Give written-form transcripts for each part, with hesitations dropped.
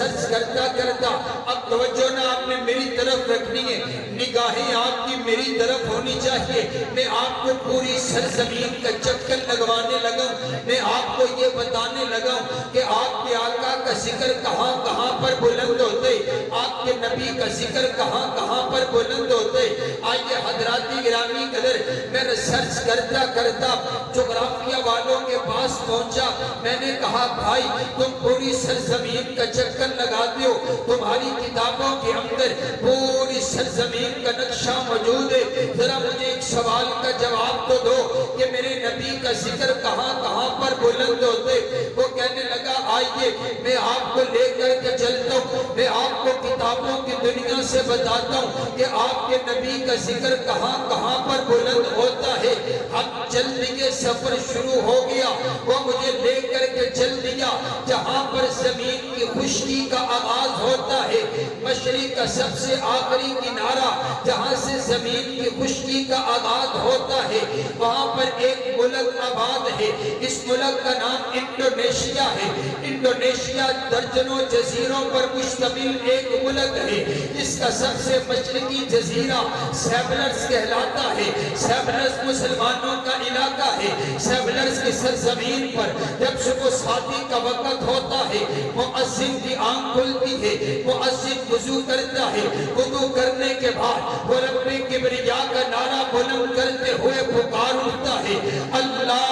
Search کرتا کرتا اب توجہ نہ آپ نے میری طرف رکھنی ہے، نگاہیں آپ کی میری طرف ہونی چاہیے. میں آپ کو پوری سرزمین کا چکر لگوانے لگا ہوں. میں آپ کو یہ بتانے لگا ہوں کہ آپ کے آقا کا ذکر کہاں کہاں پر بلند ہوتے، آپ کے نبی کا ذکر کہاں کہاں پر بلند ہوتے. آئیے حضرات گرامی قدر، میں ریسرچ کرتا کرتا جغرافیہ والوں کے پاس پہنچا. میں نے کہا بھائی تم پوری سرزمین کا چکر لگاتے ہو، تمہاری کتابوں کے اندر پوری سرزمین کا نقشہ موجود ہے، ذرا مجھے ایک سوال کا جواب تو دو کہ میرے نبی کا ذکر کہاں کہاں پر بلند ہوتے. وہ کہنے لگا آئیے میں آپ کو لے کر کے چلتا ہوں، میں آپ کو کتابوں کی دنیا سے بتاتا ہوں کہ آپ کے نبی کا ذکر کہاں کہاں پر بلند ہوتا ہے. ہم چل دیے، سفر شروع ہو گیا. وہ مجھے لے کر کے چل دیا جہاں پر زمین کی خشکی کا آغاز ہوتا ہے، مشرق کا سب سے آخری کنارہ جہاں سے زمین کی خشکی کا آغاز ہوتا ہے، وہاں پر ایک ملک آباد ہے. اس ملک کا نام انڈونیشیا ہے. انڈونیشیا درجنوں جزیروں پر مشتمل ایک ملک ہے. اس کا سب سے مشرقی جزیرہ سیبلرز کہلاتا ہے. سیبلرز مسلمانوں کا علاقہ ہے. سیبلرز کی سرزمین پر جب صبح شادی کا وقت ہوتا ہے، مؤذن کی آنکھ کھلتی ہے، مؤذن وضو کرتا ہے. وضو کرنے کے بعد وہ رب کبریا کا نعرہ بلند کرتے ہوئے پکار اٹھتا ہے، اللہ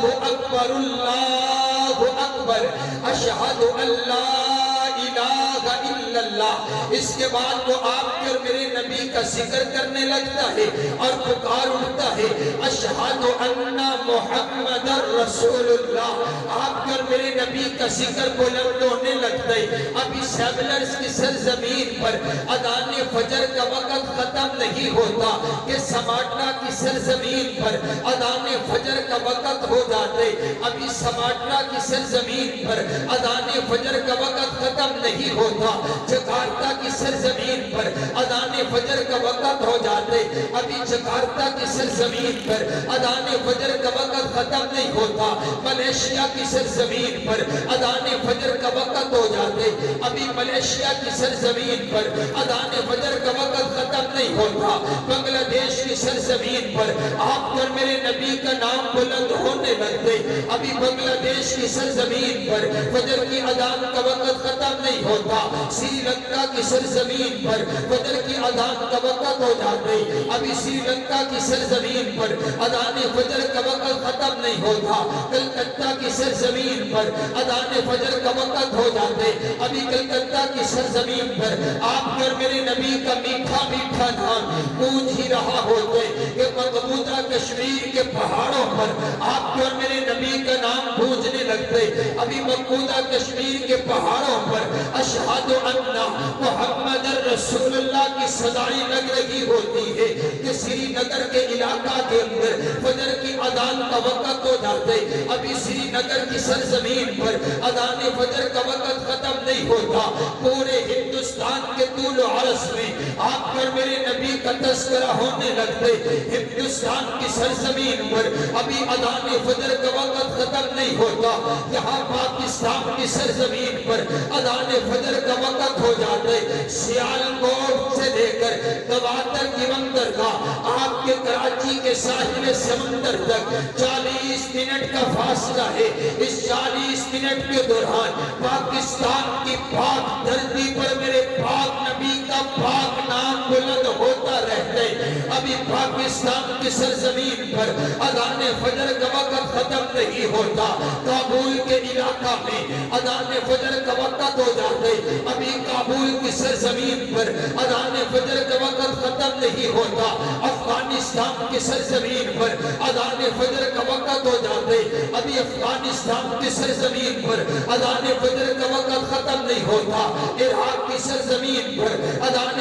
اکبر اللہ اکبر اشہد ان لا الہ الا اللہ. اس کے بعد وہ آپ کے اور میرے نبی کا ذکر کرنے لگتا ہے اور پکار اٹھتا ہے، اشہد ان محمد رسول اللہ. آپ کے اور میرے نبی کا ذکر بلند ہونے لگتا ہے. ابھی سیبلرز کی سرزمین پر اذان فجر کا وقت ختم نہیں ہوتا کہ سماٹنا کی سرزمین پر اذان فجر کا وقت ہو جاتے. ابھی سماٹنا کی سرزمین پر اذان فجر کا وقت ختم نہیں ہوتا. جکارتا کی سرزمین پر اذان فجر کا وقت ہو جاتے. ابھی جکارتا کی سرزمین پر اذان فجر کا وقت ختم نہیں ہوتا. ملیشیا کی سرزمین پر اذان فجر کا وقت ہو جاتے. ابھی ملیشیا کی سرزمین پر اذان فجر کا وقت ختم نہیں ہوتا. بنگلہ دیش کی سرزمین پر آپ اور میرے نبی کا نام بلند ہونے لگتے. ابھی بنگلہ دیش کی سرزمین پر فجر کی اذان کا وقت ختم نہیں ہوتا. سری لنکا کی سرزمین پر فجر کی اذان کا وقت ہو جاتے. ابھی سری لنکا کی سرزمین پر اذان فجر کا وقت ختم نہیں ہوتا. کلکتہ کی سرزمین پر اذان فجر کا وقت ہو جاتے. ابھی کلکتہ کی سرزمین پر آپ اور میرے نبی کا میٹھا میٹھا نام گونج ہی رہا ہوتے کہ مقبوضہ کشمیر کے پہاڑوں پر آپ اور میرے نبی کا نام گونجنے لگتے. ابھی مقبوضہ کشمیر کے پہاڑوں پر اشہد ان محمد رسول اللہ کی صدائیں لگ رہی ہوتی ہے کہ سری نگر کے علاقہ کے اندر فجر کی اذان کا وقت ہو جاتے. ابھی سری نگر کی سرزمین پر اذان فجر کا وقت ختم نہیں ہوتا. پورے ہندوستان کے طول و عرض میں آپ اور میرے نبی کا تذکرہ ہونے لگتے. ہندوستان کی سرزمین پر ابھی اذان فجر کا وقت ختم نہیں ہوتا. یہاں پاکستان کی سرزمین پر اذان فجر کا وقت ہو جاتے. سیالکوٹ سے لے کر گوادر کی بندرگاہ آپ کے کراچی کے ساحل سمندر تک 40 منٹ کا فاصلہ ہے. اس 40 منٹ کے دوران پاکستان کی پاک دھرتی پر میرے پاک نبی کا پاک نام بلند ہوتا رہتا ہے. ابھی پاکستان کی سرزمین پر اذان فجر کا وقت ختم نہیں ہوتا. کابل کے علاقہ میں اذان فجر کا وقت ہو جاتے. ابھی کابل کی سرزمین پر اذان فجر کا وقت ختم نہیں ہوتا. افغانستان کی سرزمین پر اذان فجر کا وقت ہو جاتے. ابھی افغانستان کی سرزمین پر اذان فجر کا وقت ختم نہیں ہوتا. عراق کی سرزمین پر اذان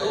2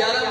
11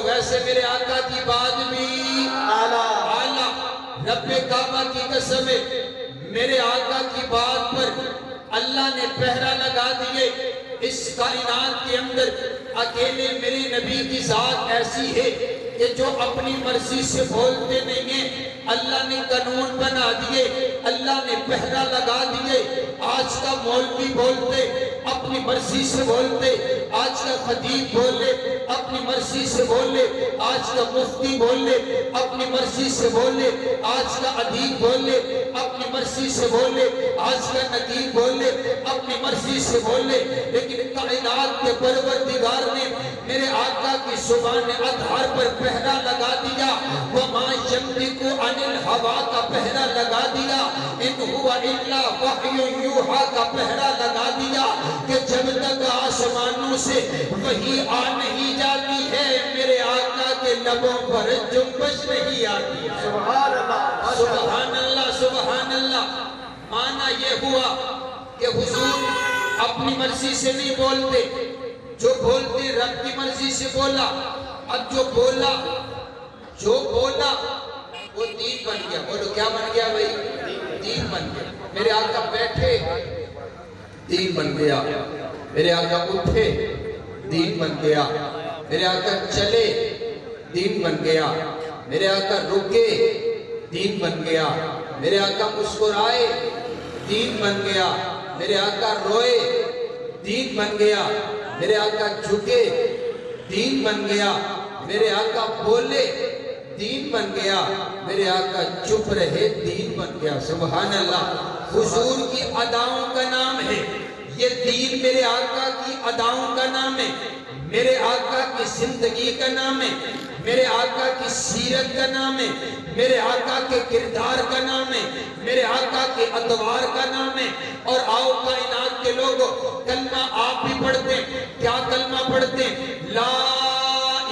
بولو ویسے میرے آقا کی بات بھی اعلیٰ. رب کعبہ کی قسم ہے میرے آقا کی بات پر اللہ نے پہرا لگا دیے. اس کائنات کے اندر اکیلے میرے نبی کی ذات ایسی ہے کہ جو اپنی مرضی سے بولتے نہیں ہیں. اللہ نے قانون بنا دیے, اللہ نے پہرا لگا دیے. آج کا مولوی بولتے اپنی مرضی سے بولتے, آج کا خطیب بولے اپنی مرضی سے بولے, آج کا مفتی بولے اپنی مرضی سے بولے, آج کا ادیب بولے اپنی مرضی سے بولے, آج کا نقیب بولے اپنی مرضی سے بولے. لیکن کائنات کے پروردگار نے میرے آقا کی زبان اطہر پر پہرا لگا دیا. وَمَا يَنطِقُ عَنِ الْهَوَىٰ کا پہرا لگا دیا. إِنْ هُوَ إِلَّا وَحْيٌ يُوحَىٰ کا پہرا لگا دیا کہ جب تک آسمانوں سے وحی آ نہیں جاتی ہے میرے آقا کے لبوں پر جنبش نہیں آتی ہے. سبحان اللہ, سبحان اللہ, سبحان اللہ. معنی یہ ہوا کہ حضور اپنی مرضی سے نہیں بولتے, جو بولتے رب کی مرضی سے بولا. اب جو بولا وہ دین بن گیا. بولو کیا بن گیا بھائی؟ دین بن گیا. میرے آقا بیٹھے دین بن گیا, میرے آقا اٹھے دین بن گیا, میرے آقا چلے دین بن گیا, میرے آقا رکے دین بن گیا, میرے آقا مسکرائے دین بن گیا, میرے آقا روئے دین بن گیا, میرے آقا جھکے دین بن گیا, میرے آقا بولے دین بن گیا, میرے آقا چپ رہے دین بن گیا. سبحان اللہ. حضور کی اداؤں کا نام ہے یہ دین, میرے آقا کی اداؤں کا نام ہے, میرے آقا کی زندگی کا نام ہے, میرے آقا کی سیرت کا نام ہے, میرے آقا کے کردار کا نام ہے, میرے آقا کے ادوار کا نام ہے. اور آؤ کائنات کے لوگوں, کلمہ آپ بھی پڑھتے ہیں. کیا کلمہ پڑھتے ہیں؟ لا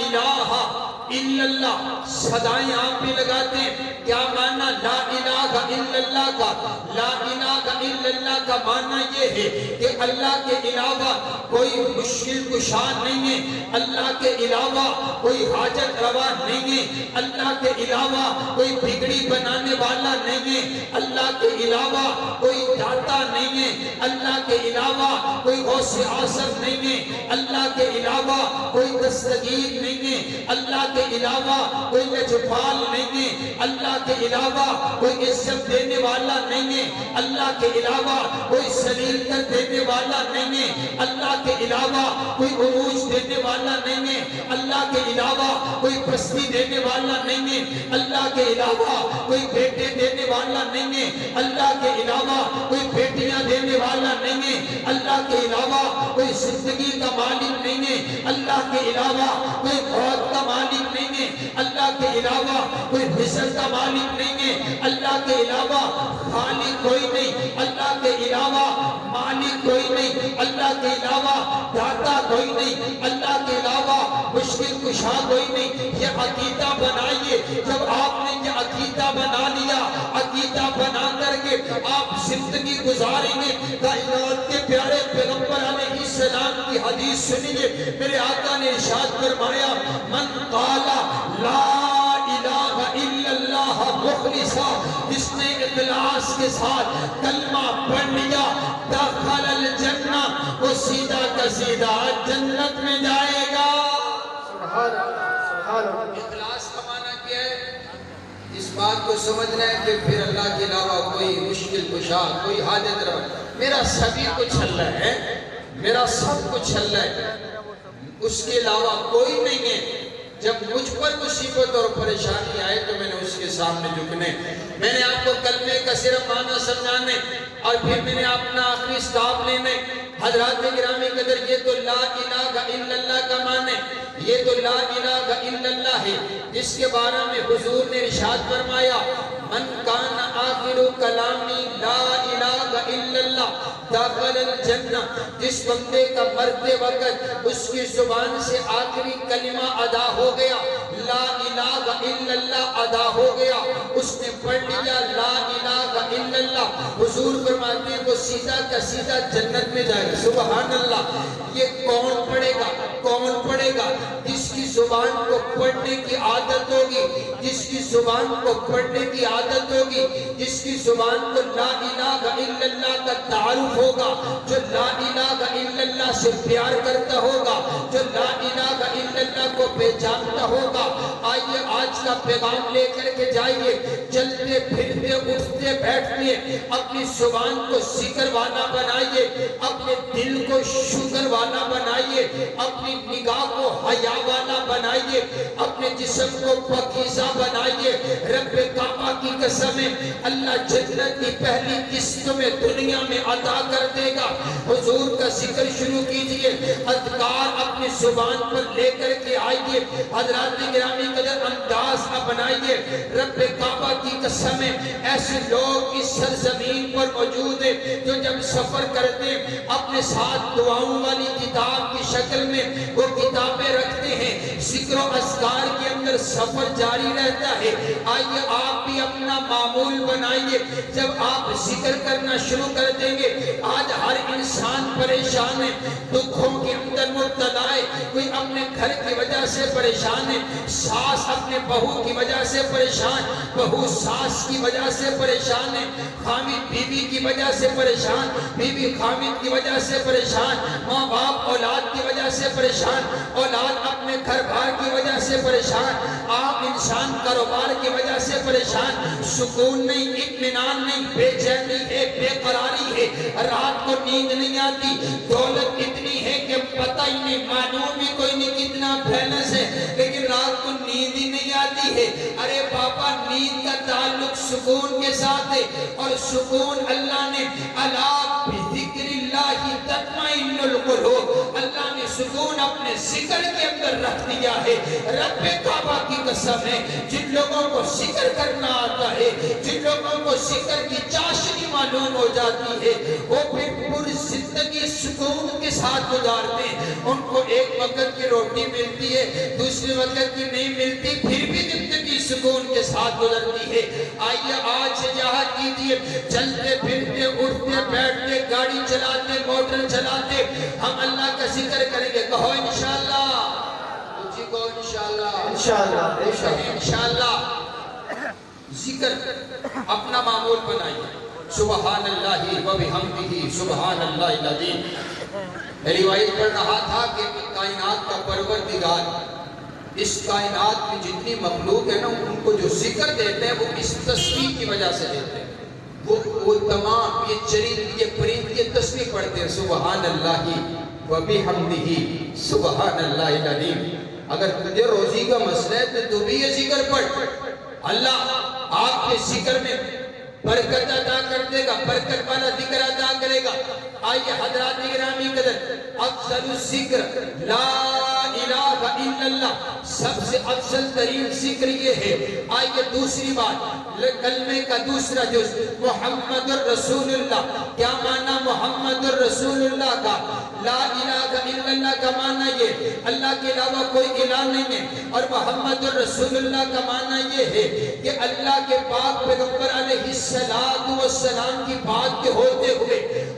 الہ الا اللہ. صدائیں آپ بھی لگاتے ہیں. کیا معنی لا الہ الا اللہ کا؟ لا الہ الا اللہ کا معنی یہ ہے کہ اللہ کے علاوہ کوئی مشکل کشا نہیں ہے, اللہ کے علاوہ کوئی حاجت روا نہیں ہے, اللہ کے علاوہ کوئی بگڑی بنانے والا نہیں ہے, اللہ کے علاوہ کوئی داتا نہیں ہے, اللہ کے علاوہ کوئی غوث اعظم نہیں ہے, اللہ کے علاوہ کوئی دستگیر نہیں ہے, اللہ کے علاوہ کوئی لجپال نہیں ہے, اللہ کے علاوہ کوئی عزت دینے والا نہیں ہے, اللہ کے علاوہ کوئی ذلیل کر دینے والا نہیں ہے, اللہ کے علاوہ کوئی عروج دینے والا نہیں ہے, اللہ کے علاوہ کوئی پستی دینے والا نہیں ہے, اللہ کے علاوہ کوئی بیٹے دینے والا نہیں ہے, اللہ کے علاوہ کوئی بیٹیاں دینے والا نہیں ہے, اللہ کے علاوہ کوئی زندگی کا مالک نہیں ہے, اللہ کے علاوہ کوئی موت کا مالک نہیں ہے, اللہ کے علاوہ کوئی رزق کا مالک نہیں ہے, اللہ کے علاوہ خالق کوئی نہیں, اللہ کے علاوہ مالک کوئی نہیں, اللہ کے علاوہ داتا کوئی نہیں, اللہ کے علاوہ مشکل کشا کوئی نہیں. یہ عقیدہ بنائیے. جب آپ نے یہ عقیدہ بنا لیا, عقیدہ بنا کر کے آپ زندگی گزاریں گے. کائنات کے پیارے پیغمبر علیہ السلام کی حدیث سنیے. میرے آقا نے ارشاد فرمایا, من قال لا الہ الا اللہ مخلصا, جس نے اخلاص کے ساتھ کلمہ پڑھ لیا, دخل الجنہ, وہ سیدھا کا سیدھا جنت میں جائے گا. سبحان اللہ. اخلاص کا معنی کیا ہے؟ اس بات کو سمجھنا ہے کہ پھر اللہ کے علاوہ کوئی مشکل کشا, کوئی حاجت روا, میرا سبھی کچھ اللہ ہے, میرا سب کچھ اللہ ہے, اس کے علاوہ کوئی نہیں ہے. جب مجھ پر مصیبت اور پریشانی آئے تو میں نے اس کے سامنے جھکنے. میں نے آپ کو کلمے کا صرف معنی سمجھانے اور پھر میں نے اپنا آخری سٹاپ لینے. حضرات گرامی قدر, یہ تو لا الہ الا اللہ کا معنی, یہ تو لا الہ الا اللہ ہے جس کے بارے میں حضور نے ارشاد فرمایا, من کان آخر کلامی لا الہ الا اللہ دخل الجنہ. جس بندے کا مرتے وقت اس کی زبان سے آخری کلمہ ادا ہو گیا, لا الہ الا اللہ ادا ہو گیا, اس نے پڑھ لیا لا الہ الا اللہ, حضور فرماتے ہیں وہ سیدھا کا سیدھا جنت میں جائے گا. سبحان اللہ. یہ کون پڑھے گا؟ کون پڑھے گا؟ جس کی زبان کو پڑھنے کی عادت ہوگی، جس کی زبان کو پڑھنے کی عادت ہوگی، جس کی زبان کو لا الہ الا اللہ کا تعارف ہوگا، جو لا الہ الا اللہ سے پیار کرتا ہوگا، جو لا الہ الا اللہ کو پہچانتا ہوگا۔ آئیے آج کا پیغام لے کر کے جائیے، چلتے پھرتے اٹھتے بیٹھتے اپنی زبان کو ذکر والا بنائیے، اپنے دل کو شکر والا بنائیے، اپنی نگاہ کو حیا والا بنائیے، اپنے جسم کو پاکیزہ بنائیے۔ رب کعبہ کی قسم ہے، اللہ جنت کی پہلی قسط میں دنیا میں عطا کر دے گا۔ حضور کا ذکر شروع کیجئے، اذکار اپنی زبان پر لے کر کے آئیے، حضرات گرامی قدر انداز اپنائیے۔ رب کعبہ کی قسم ہے، ایسے لوگ اس سرزمین پر موجود ہیں جو جب سفر کرتے ہیں اپنے ساتھ دعاؤں والی کتاب کی شکل میں وہ کتابیں رکھتے ہیں، ذکر و اذکار کے اندر سفر جاری رہتا ہے۔ آئیے آپ بھی اپنا معمول بنائیے، جب آپ ذکر کرنا شروع کر دیں گے۔ آج ہر انسان پریشان ہے، دکھوں کے اندر مبتلا ہے، کوئی اپنے گھر کی وجہ سے پریشان ہے، ساس اپنے بہو کی وجہ سے پریشان، بہو ساس کی وجہ سے پریشان ہے، خامد بیوی کی وجہ سے پریشان، بیوی خامد کی وجہ سے پریشان، ماں باپ اولاد کی وجہ سے پریشان، اولاد اپنے گھر بار کی وجہ سے پریشان، عام انسان کاروبار کی وجہ سے پریشان، سکون نہیں، اطمینان نہیں، بے چینی ہے، بے قراری ہے، رات کو نیند نہیں آتی، دولت اتنی ہے کہ پتہ ہی نہیں، معلوم ہی کوئی نہیں کتنا بیلنس ہے، لیکن رات کو نیند ہی نہیں آتی ہے۔ ارے بابا، نیند کا تعلق سکون کے ساتھ ہے، اور سکون اللہ نے الا بذکر اللہ تطمئن القلوب، اللہ نے سکون اپنے ذکر کے اندر رکھ دیا ہے۔ رب کعبہ کی قسم ہے، جن لوگوں کو ذکر کرنا آتا ہے، جن لوگوں کو ذکر کی چاشنی معلوم ہو جاتی ہے، وہ پھر پوری زندگی سکون کے ساتھ گزارتے ہیں۔ ان کو ایک وقت کی روٹی ملتی ہے، دوسرے وقت کی نہیں ملتی، پھر بھی زندگی سکون کے ساتھ گزرتی ہے۔ آئیے آج یہاں کیجئے، چلتے پھرتے اٹھتے بیٹھتے گاڑی چلاتے موٹر چلاتے ہم اللہ کا ذکر کریں گے، کہو انشاءاللہ، اونچی کہو انشاءاللہ، انشاءاللہ، انشاءاللہ۔ ذکر اپنا معمول بنائیے، سبحان اللہ و بحمدہ سبحان اللہ العظیم۔ روایت پڑھ رہا تھا کہ کائنات کا پروردگار اس کائنات میں جتنی مخلوق ہے نا، ان کو جو ذکر دیتے ہیں وہ اس تسبیح کی وجہ سے دیتے ہیں۔ وہ تمام یہ چرند یہ پرند یہ تسبیح پڑھتے ہیں، سبحان اللہ و بحمدہ سبحان اللہ العظیم۔ اگر تجھے روزی کا مسئلہ ہے تو بھی یہ ذکر پڑھ، اللہ آپ کے ذکر میں برکت عطا کر دے گا، برکت والا ذکر عطا کرے گا۔ آئیے حضرات گرامی قدر، افضل الذکر لا الہ الا اللہ، سب سے افضل ترین ذکر یہ ہے۔ آئیے دوسری بات، کلمے کا دوسرا جز محمد الرسول اللہ۔ کیا معنی محمد الرسول اللہ کا؟ لا الہ الا اللہ کا معنی یہ اللہ کے علاوہ کوئی الہ نہیں ہے، اور محمد الرسول اللہ کا معنی یہ ہے کہ اللہ کے پاک پیغمبر علیہ السلام کی بات کے ہوتے ہوئے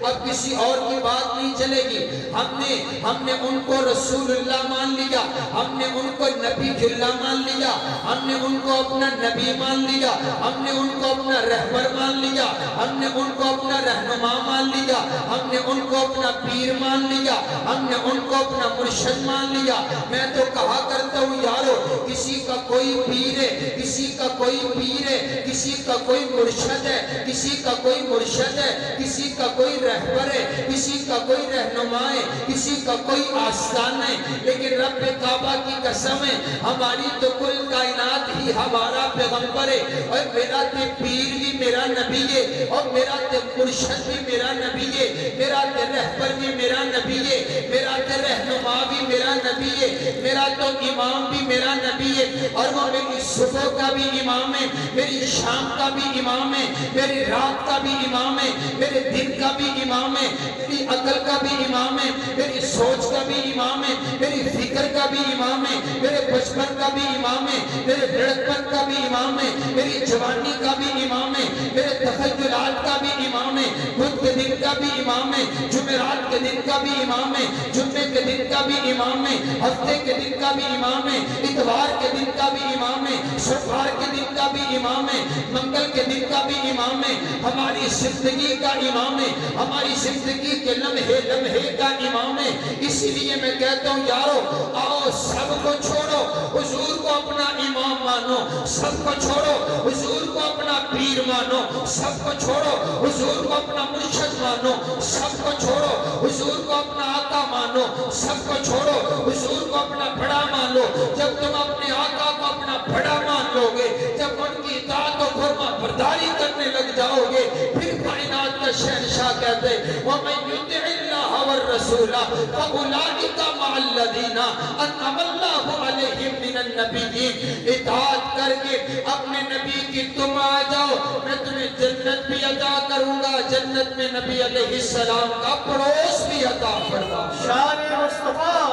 اب کسی اور کی بات نہیں چلے گی۔ ہم نے ان کو رسول اللہ مان لیا، ہم نے ان کو نبی اللہ مان لیا، ہم نے ان کو اپنا نبی مان لیا، ہم نے ان کو اپنا رہبر مان لیا، ہم نے ان کو اپنا رہنما مان لیا، ہم نے ان کو اپنا پیر مان لیا، ہم نے ان کو اپنا مرشد مان لیا۔ میں تو کہا کرتا ہوں یارو، کسی کا کوئی پیر ہے، کسی کا کوئی پیر ہے، کسی کا کوئی مرشد ہے، کسی کا کوئی مرشد ہے، کسی کا کوئی رہبر ہے، کسی کا کوئی رہنما ہے، کسی کا کوئی آستان ہے، لیکن رب کعبہ کی قسم ہے، ہماری تو کل کائنات ہی ہمارا پیغمبر ہے، اور میرا تے پیر بھی میرا نبی ہے، اور میرا تے مرشد بھی میرا نبی ہے، میرا تے رہبر بھی میرا نبی ہے، میرا تے رہنما بھی میرا نبی ہے، میرا تو امام بھی میرا نبی ہے، اور وہ میری صبح کا بھی امام ہے، میری شام کا بھی امام ہے، میری رات کا بھی امام ہے، میرے دن کا بھی امام ہے، میری عقل کا بھی امام ہے، میری سوچ کا بھی امام ہے، میری فکر کا بھی امام ہے، میرے بچپن کا بھی امام ہے، میرے لڑکپن کا بھی امام ہے، میری جوانی کا بھی امام ہے، میرے تخیلات کا بھی امام ہے، بدھ کے دن کا بھی امام ہے، جمعرات کے دن کا بھی امام ہے، جمعے کے دن کا بھی امام ہے، ہفتے کے دن کا بھی امام ہے، اتوار کے دن کا بھی امام ہے، شوار کے دن کا بھی امام ہے، منگل کے دن کا بھی امام ہے، ہماری زندگی کا امام ہے، ہماری زندگی کے لمحے لمحے کا امام ہے۔ اس لیے میں کہتا ہوں یارو، آؤ سب کو چھوڑو، حضور کو اپنا امام مانو، سب کو چھوڑو، حضور کو اپنا پیر مانو، سب کو چھوڑو، حضور کو اپنا مرشد مانو، سب کو چھوڑو، حضور کو اپنا آقا مانو، سب کو چھوڑو، حضور کو اپنا بڑا مانو۔ جب تم اپنے آقا کو اپنا بڑا مان لو گے، جب ان کی اطاعت و فرما برداری کرنے لگ جاؤ گے، پھر کائنات کا شہنشاہ کہتے ہیں وَمَن يُطِعِ اللَّهَ وَالرَّسُولَ فَأُولَٰئِكَ مَعَ الَّذِينَ أَنْعَمَ اللَّهُ عَلَيْهِم مِّنَ النَّبِيِّينَ۔ اطاعت کر کے اپنے نبی کی تم آ جاؤ، میں تمہیں جنت بھی عطا کروں گا، جنت میں نبی علیہ السلام کا پڑوس بھی عطا فرما۔ شان مصطفیٰ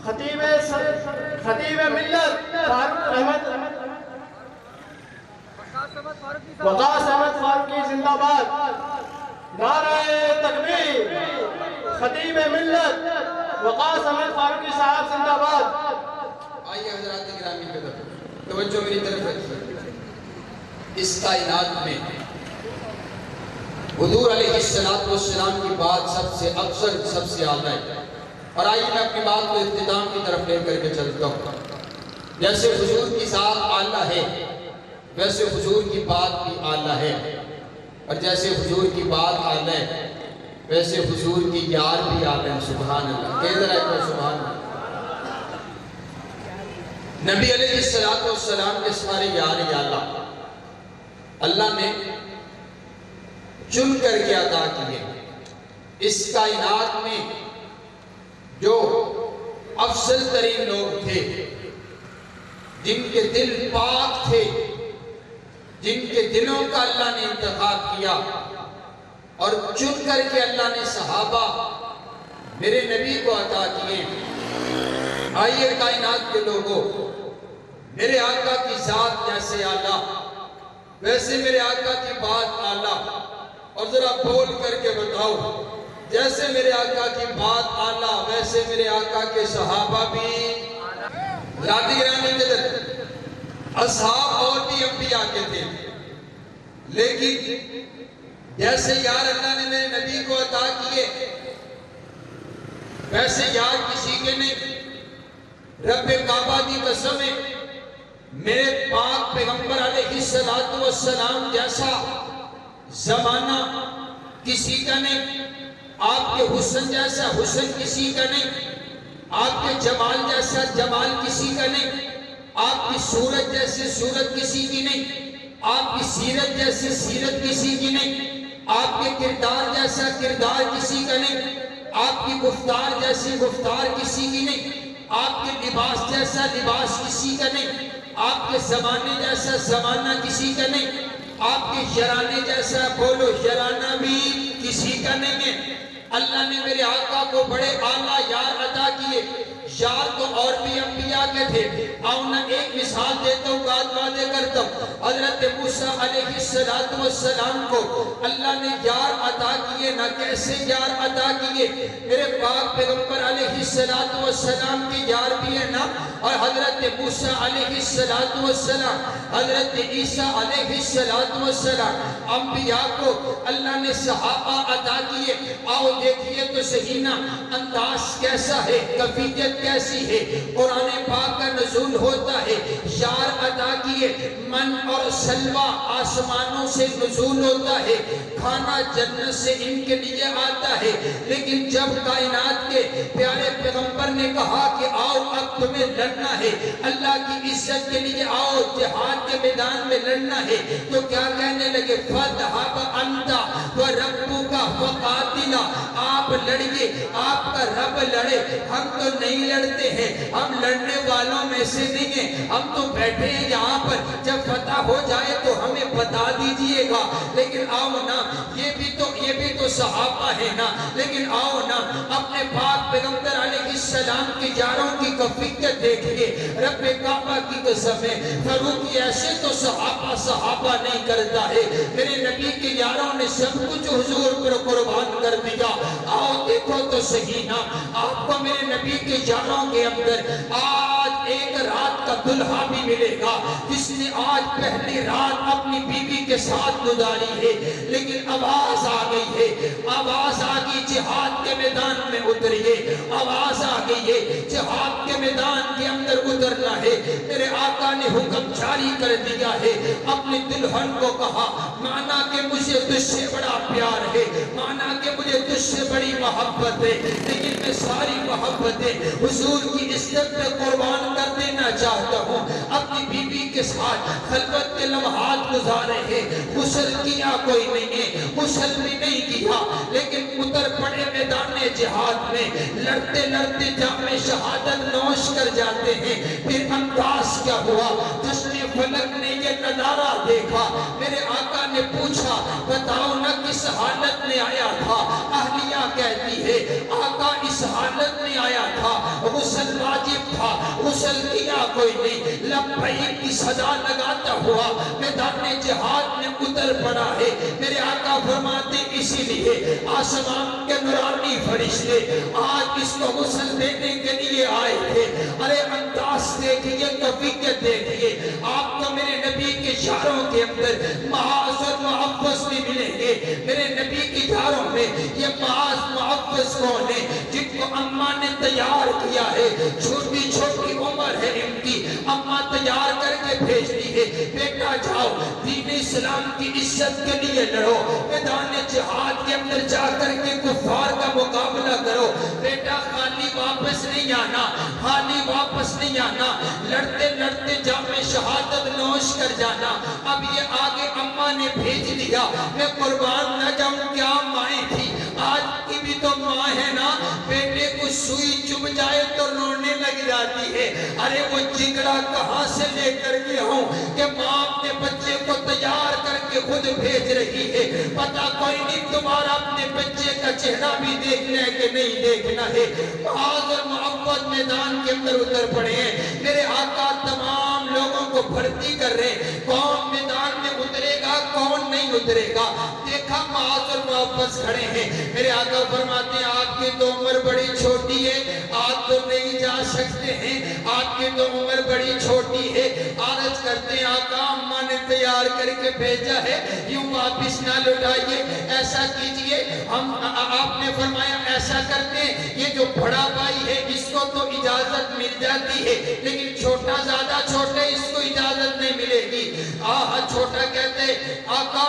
خطیب ملت فاروق احمد وقاص احمد فاروقی زندہ باد، نعرہ تکبیر، خطیب ملت وقاص احمد فاروقی صاحب زندہ باد۔ آئیے حضرات گرامی کی طرف توجہ میری طرف رکھیے۔ اس کائنات میں حضور علیہ السلام کی بات سب سے افضل، سب سے اعلیٰ ہے۔ اور آئیے میں اپنی بات کو اختتام کی طرف لے کر کے چلتا ہوں۔ جیسے حضور کی ذات اعلیٰ ہے، ویسے حضور کی بات بھی اعلیٰ ہے، اور جیسے حضور کی بات اعلیٰ ہے ویسے حضور کی یار بھی اعلیٰ ہے۔ سبحان اللہ، کہہ ذرا ایک بار سبحان اللہ۔ نبی علیہ السلام کے سارے یار یا اللہ نے چن کر کے عطا کیے۔ اس کائنات میں جو افضل ترین لوگ تھے، جن کے دل پاک تھے، جن کے دلوں کا اللہ نے انتخاب کیا اور چن کر کے اللہ نے صحابہ میرے نبی کو عطا کیے۔ آئیے کائنات کے لوگوں، میرے آقا کی ذات جیسے اعلیٰ ویسے میرے آقا کی بات اعلیٰ، اور ذرا بول کر کے بتاؤ، جیسے میرے آقا کی بات اعلیٰ ویسے میرے آقا کے صحابہ بھی۔ ذاتی گرامی کے در اصحاب اور بھی انبیاء کے تھے، لیکن جیسے یار اللہ نے میرے نبی کو عطا کیے ویسے یار کسی کے نہیں۔ رب کعبہ کی قسم ہے، میرے پاک پیغمبر علیہ السلام جیسا زمانہ کسی کا نہیں، آپ کے حسن جیسا حسن کسی کا نہیں، آپ کے جمال جیسا جمال کسی کا نہیں، آپ کی صورت جیسے صورت کسی کی نہیں، آپ کی سیرت جیسے سیرت کسی کی نہیں، آپ کے کردار جیسا کردار کسی کا نہیں، آپ کی گفتار جیسی گفتار کسی کی نہیں، آپ کے لباس جیسا لباس کسی کا نہیں، آپ کے زمانے جیسا زمانہ کسی کا نہیں، آپ کے شرانے جیسا بولو شرانہ بھی کسی کا نہیں ہے۔ اللہ نے میرے آقا کو بڑے اعلیٰ یار عطا کیے۔ یار تو اور بھی انبیاء کے تھے، آؤ نہ ایک مثال دیتا ہوں، بات واضح کرتا ہوں۔ حضرت موسیٰ علیہ السلام کو اللہ نے یار عطا کیے، نہ کیسے یار عطا کیے، میرے پاک پیغمبر علیہ السلام کے یار بھی ہیں نا۔ اور حضرت موسیٰ علیہ السلام، حضرت عیسیٰ علیہ السلام، انبیاء کو اللہ نے صحابہ عطا کیے۔ آؤ دیکھیے تو صحیح نا انداز کیسا ہے، کیفیت کیسی ہے۔ قرآن پاک کا نزول ہوتا ہے، یار عطا کیے، من اور سلوہ آسمانوں سے نزول ہوتا ہے، کھانا جنت سے ان کے لیے آتا ہے۔ لیکن جب کائنات کے پیارے پیغمبر نے کہا کہ آؤ اب تمہیں لڑنا ہے، اللہ کی عزت کے لیے آؤ جہاد کے میدان میں لڑنا ہے، تو کیا کہنے لگے؟ فَذْهَبْ أَنْتَ وَرَبُّكَ فَقَاتِلَا، آپ لڑیے، آپ کا رب لڑے، ہم تو نہیں لڑتے ہیں، ہم لڑنے والوں میں سے نہیں ہیں، ہم تو بیٹھے ہیں یہاں پر، جب فتح ہو جائے تو ہمیں بتا دیجئے گا۔ لیکن آؤ نا، یہ بھی تو صحابہ ہے نا، لیکن آؤ نا اپنے پاک پیغمبر علیہ السلام کے یاروں کی کفیت دیکھئے۔ رب کعبہ کی قسم ہے، فاروقی ایسے تو صحابہ نہیں کرتا ہے، میرے نبی کے یاروں نے سب کچھ حضور پر قربان کر دیا۔ آؤ دیکھو تو صحیح نا، آپ کو میرے نبی کے جانوں کے اندر آج ایک رات کا دلہا بھی ملے گا جس نے آج پہلی رات اپنی بیوی کے ساتھ گزاری ہے، لیکن آواز آ گئی ہے، آواز آ گئی جہاد کے میدان میں اتریے، آواز آ گئی ہے جہاد کے میدان کے اندر اترنا ہے۔ میرے آقا نے حکم جاری کر دیا ہے، اپنے دلہن کو کہا مانا کہ مجھے تجھ سے بڑا پیار ہے، مانا کہ مجھے تجھ سے بڑی محبت ہے، لیکن میں ساری محبتیں حضور کی عزت میں قربان کر دینا چاہتا ہوں۔ اپنی بیوی کے ساتھ خلوت کے لمحات گزارے ہیں، غسل کیا کوئی نہیں ہے، غسل بھی نہیں کیا، لیکن اتر پڑے میدان جہاد میں، لڑتے لڑتے جام شہادت نوش کر جاتے ہیں۔ پھر انداز کیا ہوا، جس نے فلک نے یہ نظارہ دیکھا، میرے آقا نے پوچھا بتاؤ نہ کس حالت میں آیا تھا؟ اہلیہ کہتی ہے آقا اس حالت میں آیا تھا، غسل واجب تھا، غسل کیا کوئی نہیں، لبیک کی صدا لگاتا ہوا میدان جہاد میں اتر پڑا ہے۔ میرے آقا فرماتے اسی لیے آسمان کے نورانی فرشتے آج اس کو غسل دینے کے لیے آئے تھے۔ ارے انداز دیکھئے، کفیت دیکھئے، آپ کو میرے نبی کے شعروں کے اندر معاذ اور معفز بھی ملیں گے۔ میرے نبی کی شعروں میں یہ معاذ معفز کون ہے؟ جن کو اماں نے تیار کیا ہے، چھوٹی چھوٹی عمر ہے ان کی، اماں تیار کر کے بھیجتی ہے بیٹا جاؤ دین اسلام کی عزت کے لیے لڑو، میدان جہاد کے اندر جا کر کے کفار کا مقابلہ کرو، بیٹا خالی واپس نہیں آنا، خالی واپس نہیں آنا، لڑتے لڑتے جام شہادت نوش کر جانا۔ اب یہ آگے اماں نے بھیج دیا، میں قربان نہ جاؤں، کیا مائیں تھی، آج کی بھی تو ماں ہے نا، بیٹے کو سوئی چبھ جائے تو رونے لگ جاتی ہے۔ ارے وہ جگڑا کہاں سے لے کر کے ہوں کہ ماں اپنے بچے کو تیار کر کے خود بھیج رہی ہے، پتہ کوئی نہیں تمہارا اپنے بچے کا چہرہ بھی دیکھنا ہے کہ نہیں دیکھنا ہے۔ معاذ اور معوض میدان کے اندر اتر پڑے ہیں، میرے آقا تمام لوگوں کو بھرتی کر رہے ہیں، کون میدان میں اترے گا کون نہیں اترے گا۔ دیکھا معاذ اور معوض کھڑے ہیں، میرے آقا فرماتے ہیں آپ کی تو عمر بڑی چھوٹی ہے، آپ تو نہیں جا سکتے ہیں، آپ کی تو عمر بڑی چھوٹی ہے۔ عرض کرتے ہیں آقا اماں نے تیار کر کے بھیجا ہے، یوں واپس نہ لٹائیے، ایسا کیجئے، آپ نے فرمایا ایسا کرتے ہیں یہ جو بڑا بھائی ہے اس کو تو اجازت مل جاتی ہے، لیکن چھوٹا زیادہ چھوٹے اس کو اجازت نہیں ملے گی۔ چھوٹا کہتے آقا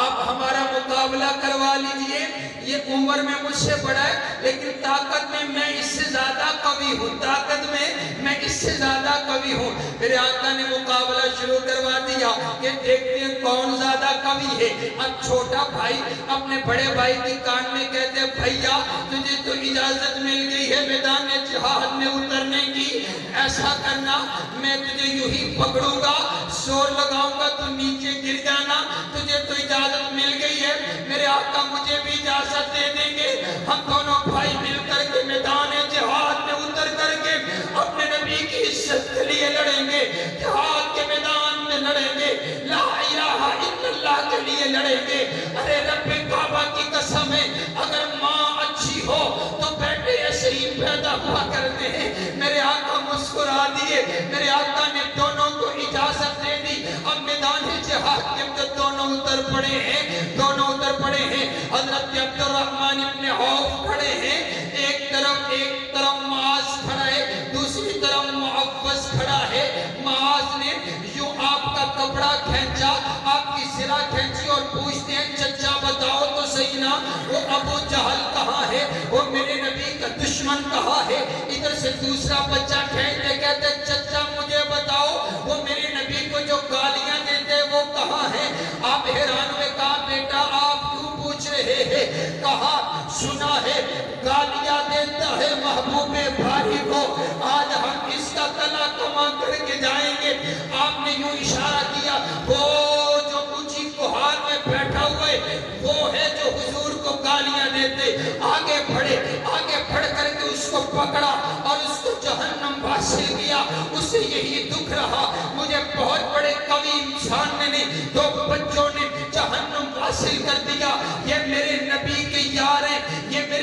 آپ ہمارا مقابلہ کروا لیجئے، یہ عمر میں مجھ سے بڑا ہے لیکن طاقت میں اس سے زیادہ قوی ہوں، طاقت میں اس سے زیادہ قوی ہوں۔ میرے آقا نے مقابلہ شروع کروا دیا کہ دیکھتے ہیں کون زیادہ قوی ہے۔ اب چھوٹا بھائی اپنے بڑے بھائی کی کان میں کہتے ہیں بھائیا تجھے تو اجازت مل گئی ہے میدان جہاد میں اترنے کی، ایسا کرنا میں تجھے یوں ہی پکڑوں گا، زور لگاؤں گا تو نیچے گر جانا، تجھے تو اجازت مل گئی ہے، میرے آقا مجھے بھی اجازت دے دیں گے، ہم دونوں بھائی مل کر کے میدان جہاد میں اتر کر کے اپنے نبی کی عزت کے لیے لڑیں گے، جہاد کے میدان میں لڑیں گے، لا الہ الا اللہ کے لیے لڑیں گے۔ ارے رب کعبہ کی قسم ہے اگر ماں اچھی ہو تو بیٹے ایسے ہی پیدا ہوا کرتے ہیں۔ میرے آقا مسکرا دیے، میرے آقا نے دونوں کو اجازت دے دی، اب میدان جہاد کے اندر دونوں اتر پڑے ہیں، دونوں اتر پڑے ہیں۔ حضرت عبد الرحمن ابن عوف کھڑے ہیں، ایک طرف معاذ کھڑا ہے، دوسری طرف معوض کھڑا ہے۔ معاذ نے یوں آپ کا کپڑا کھینچا، آپ کی سرہ کھینچی اور پوچھتے ہیں چچا بتاؤ تو صحیح نا وہ ابو جہل کہاں ہے، وہ میرے نبی کا دشمن کہاں ہے۔ ادھر سے دوسرا بچہ کھینچتے کہتے چچا مجھے بتاؤ وہ میرے نبی کو جو گالیاں دیتے وہ کہاں ہے۔ آپ حیران میں کہا بیٹا آپ کیوں پوچھ رہے ہیں؟ کہا سنا ہے گالیاں دیتا ہے محبوب بھائی کو، آج ہم اس کا گلا کما کر کے جائیں گے۔ آپ نے یوں اشارہ کیا وہ جو اونچی کوہار میں بیٹھا ہوئے وہ ہے جو حضور کو گالیاں دیتے۔ آگے بڑھے، آگے بڑھ کر کے اس کو پکڑا اور اس کو جہنم واصل کیا۔ اسے یہی دکھ رہا مجھے بہت بڑے قوی انسان نے دو بچوں نے جہنم واصل کر دیا، یہ میرے نبی کے یار ہیں، یہ میرے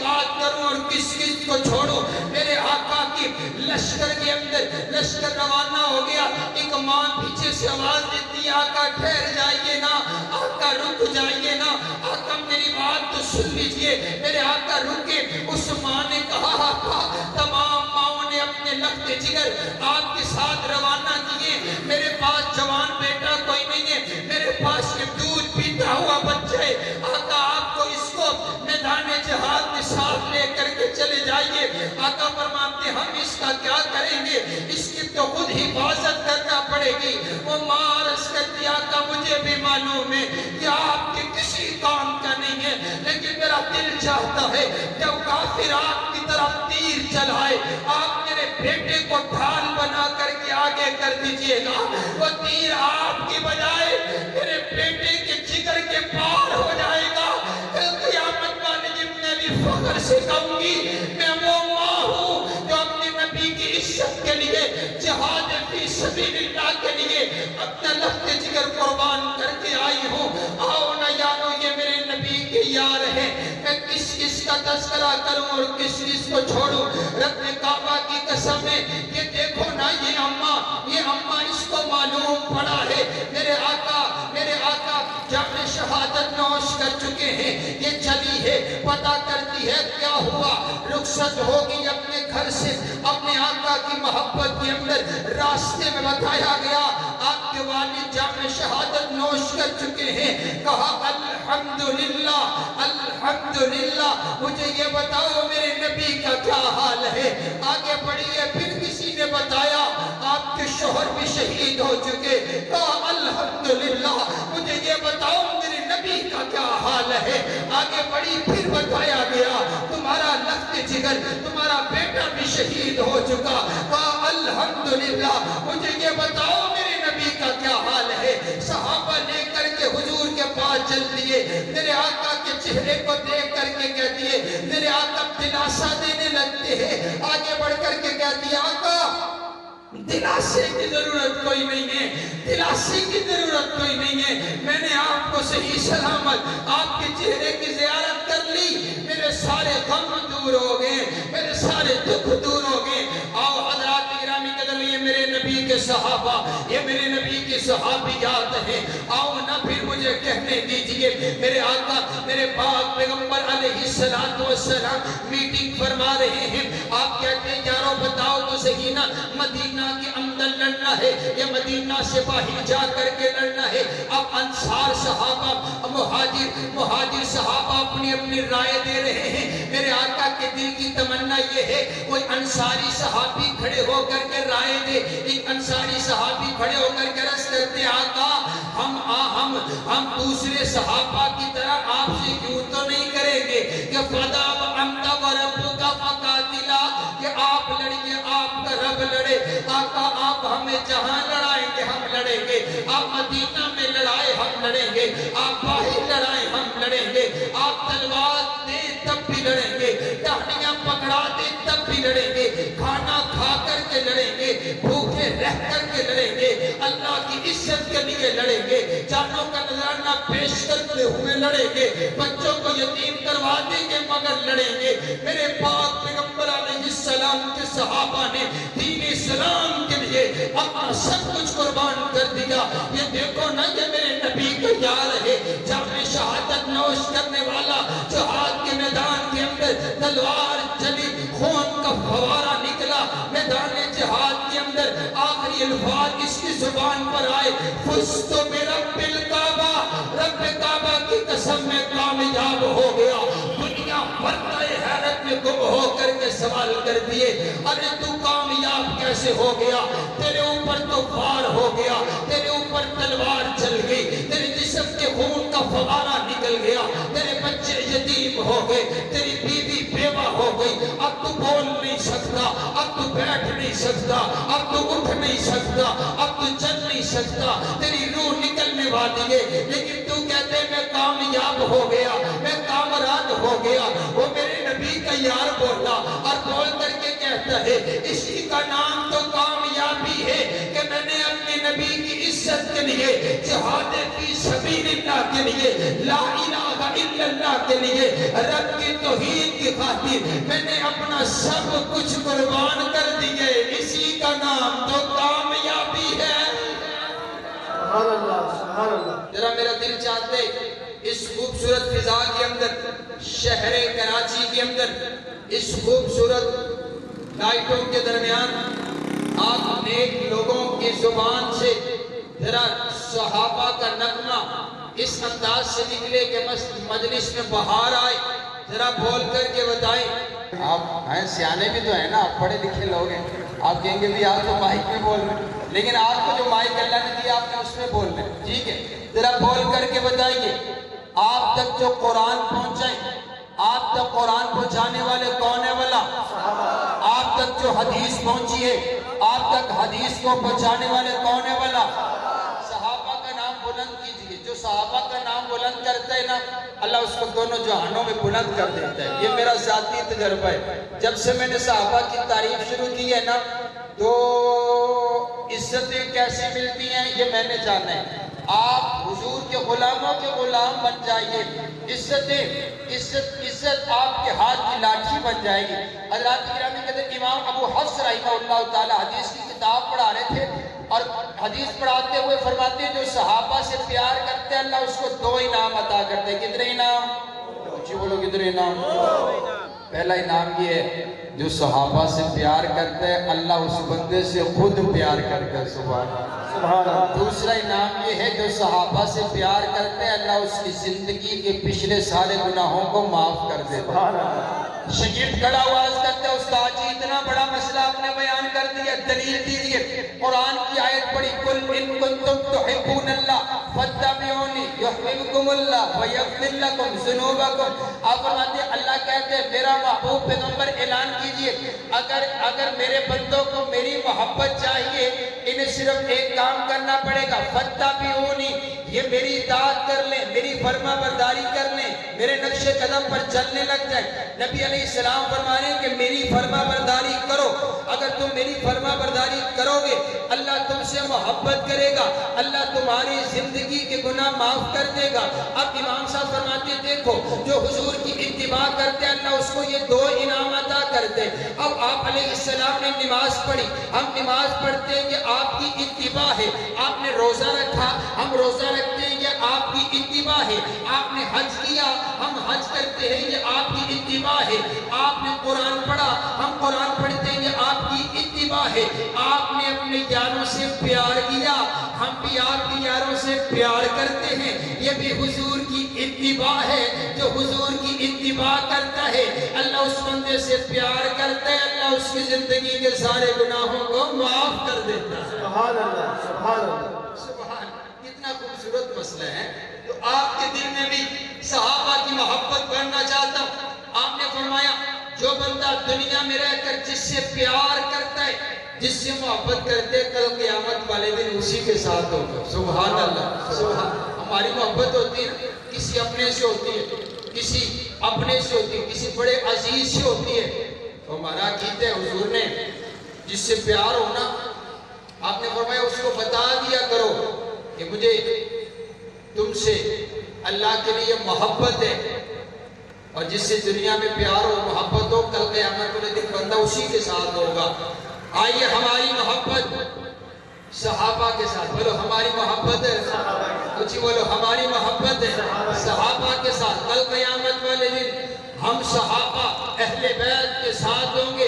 بات کروں اور کس کس کو چھوڑوں؟ میرے آقا کی لشکر کے اندر لشکر روانہ ہو گیا. ایک ماں پیچھے سے آواز دیتی ہے آقا ٹھہر جائیے نا، آقا رک جائیے نا، آقا میری بات تو سن لیجئے. میرے آقا رکے. اس ماں نے کہا آقا تمام ماؤں نے اپنے لخت جگر آپ کے ساتھ روانہ کیے، میرے پاس جوان بیٹا کوئی نہیں ہے، میرے پاس یہ دودھ پیتا ہوا بچہ ہے. آقا آپ کو اس کو میدان جہاد میں ساتھ لے کر کے چلے جائیے. آقا فرماتے ہم اس کا کیا کریں گے، اس کی تو خود حفاظت کرنا پڑے گی. وہ ماں عرض کرتی آقا مجھے بھی معلوم ہے کہ آپ کے کسی کام کا نہیں ہے، لیکن میرا دل چاہتا ہے جب کافر آپ کی طرف تیر چلائے آپ میرے بیٹے کو ڈھال بنا کر کے آگے کر دیجئے گا. وہ تیر آپ کی بجائے میرے بیٹے کے جگر کے پار ہو جائے گا. کل قیامت والے دن میں بھی فخر سے کہوں گی میں وہ ماں ہوں جو اپنے نبی کی عزت کے لیے جہاد فی سبیل اللہ کے لیے اپنا لخت جگر قربان کر کے آئی ہوں. آؤ نہ یارو یہ میرے نبی کے یار ہیں. میں کس کس کا تذکرہ کروں اور کس کس کو چھوڑوں؟ رب کعبہ کی قسم ہے یہ دیکھو نا یہ اماں اس کو معلوم پڑا ہے میرے آقا جام شہادت نوش کر چکے ہیں. یہ چلی ہے پتہ کرتی ہے کیا ہوا، رخصت ہوگی اپنے گھر سے. اپنے آقا کی محبت کے اندر راستے میں بتایا گیا آپ کے والد جام شہادت نوش کر چکے ہیں. کہا الحمدللہ الحمدللہ. مجھے یہ بتاؤ میرے نبی کا کیا حال ہے؟ آگے بڑھی ہے. پھر کسی نے بتایا آپ کے شوہر بھی شہید ہو چکے. کہا الحمدللہ. مجھے یہ بتاؤ میرے نبی کا کیا حال ہے؟ آگے بڑھی. پھر بتایا گیا تمہارا لخت جگر تمہارا بیٹا بھی شہید ہو چکا. کہا الحمدللہ. مجھے یہ بتاؤ میرے نبی کا کیا حال ہے؟ صحابہ لے کر کے حضور کے پاس چل دیے. میرے آقا کے چہرے کو دیکھ کر کے کہتی ہے میرے آقا دلاسا دینے لگتے ہیں. آگے بڑھ کر کے کہتی ہے آقا دلاسے کی ضرورت کوئی نہیں ہے، دلاسے کی ضرورت کوئی نہیں ہے. میں نے آپ کو صحیح سلامت آپ کے چہرے کی زیارت کر لی. میرے سارے غم دور ہو گئے، میرے سارے دکھ دور ہو گئے. آؤ حضرات گرامی قدر یہ میرے نبی کے صحابہ یہ میرے نبی کے صحابیات ہیں. آؤ نہ پھر مجھے کہنے دیجئے میرے آقا میرے پاک پیغمبر علیہ السلام میٹنگ فرما رہے ہیں. آپ کہتے ہیں یارو بتاؤ تو صحیح نا مدینہ کے اندر لڑنا ہے یا مدینہ سے باہر جا کر کے لڑنا ہے؟ اب انصار صحابہ مہاجر صحابہ اپنی اپنی رائے دے رہے ہیں. میرے آقا کے دل کی تمنا یہ ہے کوئی انصاری صحابی کھڑے ہو کر کے رائے دے. ایک انصاری صحابی کھڑے ہو کر کے عرض کرتے آقا ہم دوسرے صحابہ کی طرح آپ سے کیوں تو نہیں کریں گے کہ فدا انت وربک فقاتلا کہ آپ لڑیے آپ کا رب لڑے. آقا آپ ہمیں جہاں لڑائیں گے ہم لڑیں گے. آپ مدینہ میں لڑائے ہم لڑیں گے، آپ باہر لڑائے ہم لڑیں گے. آپ تلوار دیں تب بھی لڑیں گے، ٹہنیاں پکڑا دیں تب بھی لڑیں گے، کھانا کھا کر کے لڑیں گے، بھوکے رہ کر کے لڑیں گے، اللہ کی عزت کے لیے لڑیں گے، جانوں کا نذرانہ پیش کرتے ہوئے لڑیں گے، بچوں کو یتیم کروا دیں گے مگر لڑیں گے. میرے پاک پیغمبر علیہ السلام کے صحابہ نے دین اسلام کے لیے اپنا سب کچھ قربان کر دیا. یہ دیکھو نا یہ میرے نبی کا یار ہے جام شہادت نوش کرنے والا. جہاد کے میدان کے اندر تلوار چلی، خون کا فوارہ نکلا میدان جہاد کے اندر. آخری الفاظ اس کی زبان پر آئے فزت برب الکعبہ، رب کعبہ کی قسم میں کامیاب ہو گیا. دنیا پردہ حیرت میں گم ہو کر کے سوال کر دیے ارے تو کامیاب کیسے ہو گیا؟ تیرے اوپر تو وار ہو گیا، تیرے اوپر تلوار چل گئی، تیرے جسم کے خون کا فوارہ نکل گیا، تیرے بچے یتیم ہو گئے، تیری بیوی بیوہ ہو گئی. اب تو بول نہیں سکتا، اب تو بیٹھ نہیں سکتا، اب تو اٹھ نہیں سکتا، اب تو چل نہیں سکتا، تیری روح نکلنے والی ہے. لیکن تو کہتے میں کامیاب ہو گیا، میں کامران ہو گیا. وہ میرے نبی کا یار بولا اور بول کر کے کہتا ہے اسی کا نام تو کامیابی ہے کہ میں نے اپنے نبی کی عزت عزت کے لیے، جہاد فی سبیل اللہ کے لیے، لا الہ الا اللہ کے لیے، رب کی توحید کی خاطر میں نے اپنا سب کچھ قربان کر دیے، اسی کا نام تو کامیابی ہے۔ سبحان اللہ، سبحان اللہ۔ ذرا میرا دل چاہتے اس خوبصورت فضا کے اندر، شہر کراچی کے اندر، اس خوبصورت لائٹوں کے درمیان آپ نیک لوگوں کی زبان سے ذرا صحابہ کا نغمہ اس انداز سے نکلے کہ مجلس میں بہار آئے، ذرا بول کر کے بتائیں۔ آپ ہیں سیانے بھی تو ہیں نا، آپ پڑھے لکھے لوگ ہیں، آپ کہیں گے بھی آپ تو مائک میں بول رہے ہیں، لیکن آپ کو جو مائک اللہ نے دیا آپ نے اس میں بول رہے ہیں، ٹھیک ہے؟ ذرا بول کر کے بتائیے، آپ تک جو قرآن پہنچائیں، آپ تک قرآن پہنچانے والے کون ہے والا؟ آپ تک جو حدیث پہنچی ہے، آپ تک حدیث کو پہنچانے والے کون ہے والا؟ صحابہ کا نام بلند کیجئے، جو صحابہ کا نام بلند کرتا ہے نا، اللہ اس کو دونوں جہانوں میں بلند کر دیتا ہے۔ یہ میرا ذاتی تجربہ ہے، جب سے میں نے صحابہ کی تعریف شروع کی ہے نا، تو عزتیں کیسے ملتی ہیں یہ میں نے جانا ہے۔ آپ حضور کے غلاموں کے غلام بن جائیے، عزت آپ کے ہاتھ کی لاٹھی بن جائے گی۔ حضرات گرامی کہتے ہیں امام ابو حفص رحمہ اللہ تعالی حدیث کی کتاب پڑھا رہے تھے، اور حدیث پڑھاتے ہوئے فرماتے ہیں جو صحابہ سے پیار کرتے ہیں اللہ اس کو 2 انعام عطا کرتے ہیں۔ کتنے انعام؟ جی بولو کتنے انعام؟ پہلا انعام یہ ہے جو صحابہ سے پیار کرتا ہے اللہ اس بندے سے خود پیار کرتا ہے، سبحان اللہ۔ دوسرا انعام یہ ہے جو صحابہ سے پیار کرتے ہیں اللہ اس کی زندگی کے پچھلے سارے گناہوں کو معاف کر دیتا ہے۔ شگرد کھڑا ہوا عرض کرتے ہیں استاد جی اتنا بڑا مسئلہ آپ نے بیان کر دیا، دلیل دیجئے۔ قرآن کی آیت پڑھی قل ان کنتم تحبون اللہ فاتبعونی یحببکم اللہ ویغفر لکم ذنوبکم۔ آپ فرماتے ہیں اللہ کہتے ہیں میرا محبوب پیغمبر اعلان کیجئے اگر میرے بندوں کو میری محبت چاہیے انہیں صرف ایک کام کرنا پڑے گا، فاتبعونی، یہ میری اطاعت کر لیں، میری فرما برداری کر لیں، میرے نقش قدم پر چلنے لگ جائیں۔ نبی علیہ السلام فرما رہے ہیں کہ میری فرما برداری کرو، اگر تم میری فرما برداری کرو گے اللہ تم سے محبت کرے گا، اللہ تمہاری زندگی کے گناہ معاف کر دے گا۔ اب امام صاحب فرماتے ہیں دیکھو جو حضور کی اتباع کرتے ہیں اللہ اس کو یہ 2 انعام عطا کرتے ہیں۔ اب آپ علیہ السلام نے نماز پڑھی، ہم نماز پڑھتے ہیں یہ آپ کی اتباع ہے۔ آپ نے روزہ رکھا، ہم روزہ رکھتے ہیں یہ آپ کی اتباع ہے۔ آپ نے حج کیا، ہم حج کرتے ہیں یہ آپ کی اتباع ہے۔ آپ نے قرآن پڑھا، ہم قرآن پڑھتے ہیں یہ آپ کی اتباع ہے۔ آپ نے اپنے یاروں سے پیار کیا، ہم بھی آپ کی یاروں سے پیار کرتے ہیں، یہ بھی حضور کی اتباع ہے۔ جو حضور کی اتباع کرتا ہے اللہ اس بندے سے پیار کرتا ہے، اللہ اس کی زندگی کے سارے گناہوں کو معاف کر دیتا ہے۔ سبحان اللہ، سبحان اللہ، سبحان، کتنا خوبصورت مسئلہ ہے۔ تو آپ کے دل میں بھی صحابہ کی محبت بڑھنا چاہتا ہوں۔ آپ نے فرمایا جو بندہ دنیا میں رہ کر جس سے پیار کرتا ہے، جس سے محبت کرتے کل قیامت والے دن اسی کے ساتھ ہوگا۔ سبحان اللہ، سبحان۔ ہماری محبت ہوتی ہے کسی اپنے سے ہوتی ہے، کسی اپنے سے ہوتی ہے، کسی بڑے عزیز سے ہوتی ہے، تو ہمارا عقیدہ ہے حضور نے جس سے پیار ہونا، آپ نے فرمایا اس کو بتا دیا کرو کہ مجھے تم سے اللہ کے لیے محبت ہے، اور جس سے دنیا میں پیار ہو محبت ہو کل قیامت والے دن بندہ اسی کے ساتھ ہوگا۔ آئیے ہماری محبت صحابہ کے ساتھ، بولو ہماری محبت ہے، کچھ بولو ہماری محبت ہے صحابہ کے ساتھ، کل قیامت والے دن ہم صحابہ اہل بیت کے ساتھ ہوں گے۔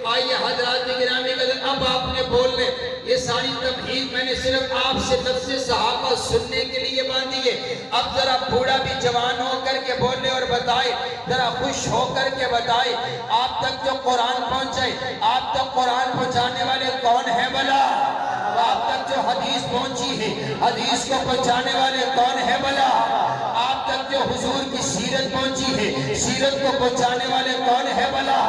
آئیے حضرات گرامی قدر اب آپ نے بول لیں، یہ ساری تمہید میں نے صرف آپ سے لفظ صحابہ سننے کے لیے باندھی ہے۔ اب ذرا بوڑھا بھی جوان ہو کر کے بولے اور بتائے، ذرا خوش ہو کر کے بتائے، آپ تک جو قرآن پہنچائے، آپ تک قرآن پہنچانے والے کون ہیں بلا؟ آپ تک جو حدیث پہنچی ہے حدیث کو پہنچانے والے کون ہیں بلا؟ آپ تک جو حضور کی سیرت پہنچی ہے سیرت کو پہنچانے والے کون ہیں بلا؟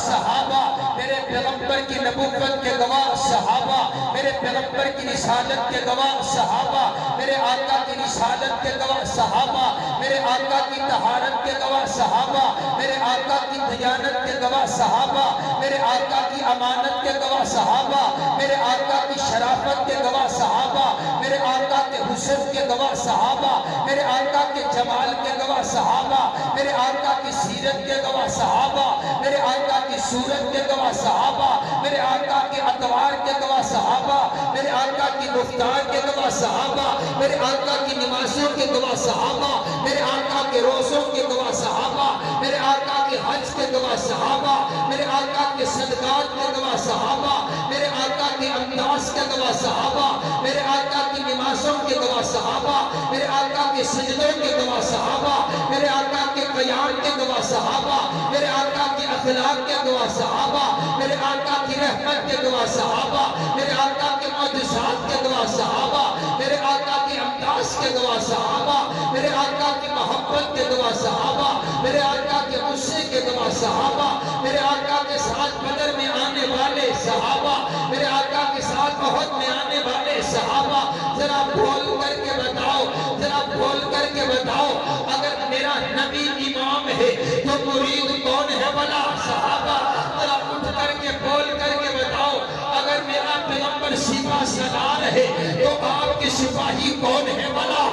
صحابہ میرے پیغمبر کی نبوت کے گواہ صحابہ، میرے پیغمبر کی رسالت کے گواہ صحابہ، میرے آقا کی رسالت کے گواہ صحابہ، میرے آقا کی طہارت کے گواہ صحابہ، میرے آقا کی دیانت کے گواہ صحابہ، میرے آقا کی امانت کے گواہ صحابہ، میرے آقا کی شرافت کے گواہ صحابہ، میرے آقا کے حسن کے گواہ صحابہ، میرے آقا کے جمال کے گواہ صحابہ، میرے آقا کی سیرت کے گواہ صحابہ، میرے آقا کی صورت کے گواہ صحابہ، میرے آقا کے اتوار کے گواہ صحابہ، میرے آقا کی گفتار کے گواہ صحابہ، میرے آقا کی نمازوں کے گواہ صحابہ، میرے آقا کے روزوں کے گواہ صحابہ، میرے آقا کے حج کے گواہ صحابہ، میرے آقا کے صدقات کے گواہ صحابہ، میرے آقا کے انداز کے گواہ صحابہ، میرے آقا کی نمازوں کے گواہ صحابہ، میرے آقا کے سجدوں کے گواہ صحابہ، میرے آقا کے قیام کے گواہ صحابہ، میرے آقا کے اخلاق کے گواہ صحابہ، میرے آقا کی رحمت کے گواہ صحابہ، میرے آقا کے معجزات کے گواہ صحابہ، میرے آقا کے امداز کے گواہ صحابہ، میرے آقا کی محبت کے گواہ صحابہ، میرے آقا کے غصے کے گواہ صحابہ، میرے آقا کے ساتھ بدر میں آنے والے صحابہ، میرے آقا کے ساتھ احد میں آنے والے صحابہ. ذرا بول کر کے بتاؤ، ذرا بول کر کے بتاؤ، اگر میرا نبی امام ہے تو مرید کون ہے بلا؟ صحابہ. ذرا اٹھ کر کے بول کر کے بتاؤ، اگر میرا پیغمبر سپاہ سالار ہے تو آپ کے سپاہی کون ہے بلا؟